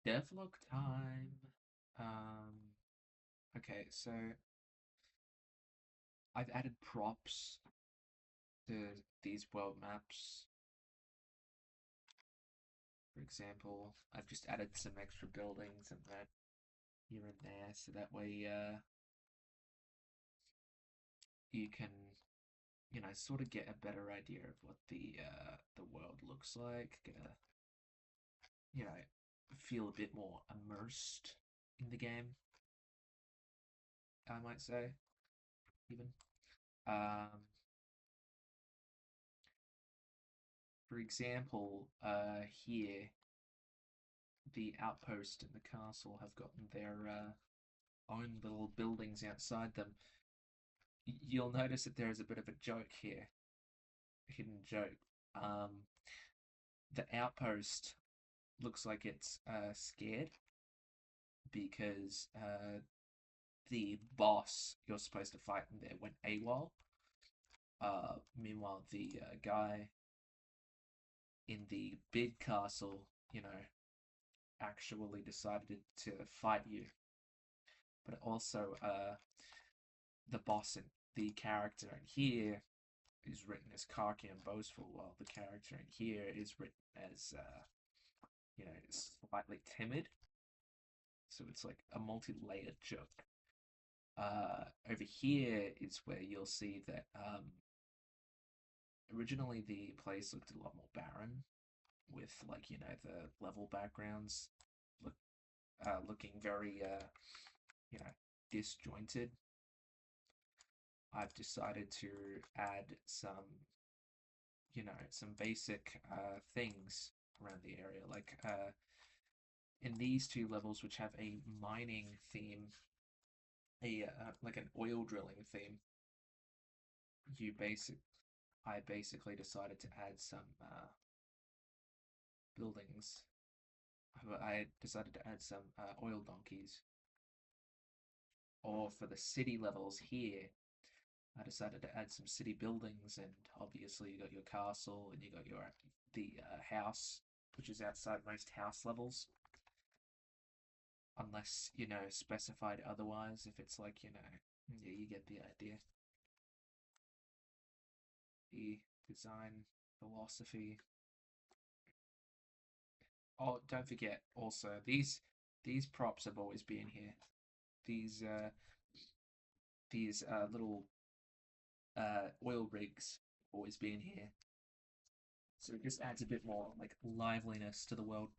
Devlog time. Um, okay, so I've added props to these world maps. For example, I've just added some extra buildings and that here and there, so that way you can, sort of get a better idea of what the world looks like. Get a, you know, feel a bit more immersed in the game, I might say, even. Um, for example, here the outpost and the castle have gotten their own little buildings outside them. You'll notice that there is a bit of a joke here, a hidden joke. Um, the outpost looks like it's scared because the boss you're supposed to fight in there went AWOL. Meanwhile, the guy in the big castle, actually decided to fight you. But also, the boss and the character in here is written as cocky and boastful, while the character in here is written as, slightly timid. So it's like a multi-layered joke. Over here is where you'll see that originally the place looked a lot more barren, with like the level backgrounds look looking very you know disjointed. I've decided to add some basic things around the area, like in these two levels, which have a mining theme, a like an oil drilling theme. You basic, I basically decided to add some buildings. I decided to add some oil donkeys. Or for the city levels here, I decided to add some city buildings, and obviously you got your castle and you got your the house, which is outside most house levels, unless specified otherwise. If it's like yeah, you get the idea. The design philosophy. Oh, don't forget also these props have always been here. These little oil rigs have always been here. So it just adds a bit more like liveliness to the world.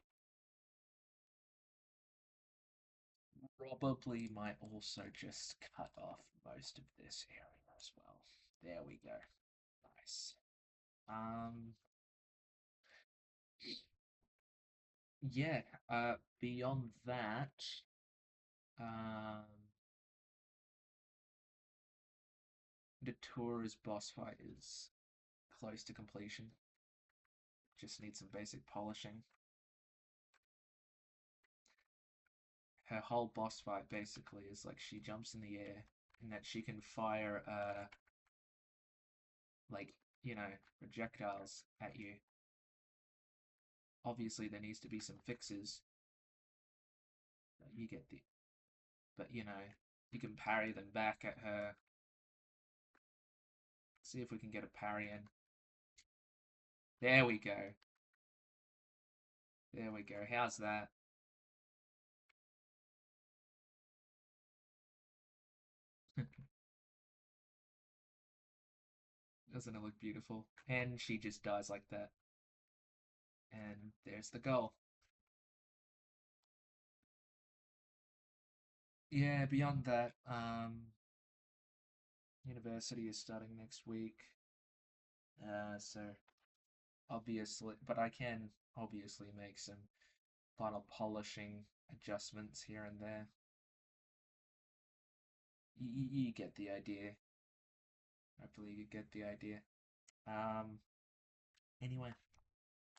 Probably might also just cut off most of this area as well. There we go. Nice. Um, yeah, beyond that, um, the tour's boss fight is close to completion. Just needs some basic polishing. Her whole boss fight basically is like she jumps in the air and that she can fire like, projectiles at you. Obviously there needs to be some fixes. You get the but you can parry them back at her. See if we can get a parry in. There we go. There we go. How's that? Doesn't it look beautiful? And she just dies like that. And there's the goal. Yeah, beyond that, university is starting next week. So obviously, but I can obviously make some final polishing adjustments here and there. You get the idea. Hopefully you get the idea. Um, anyway,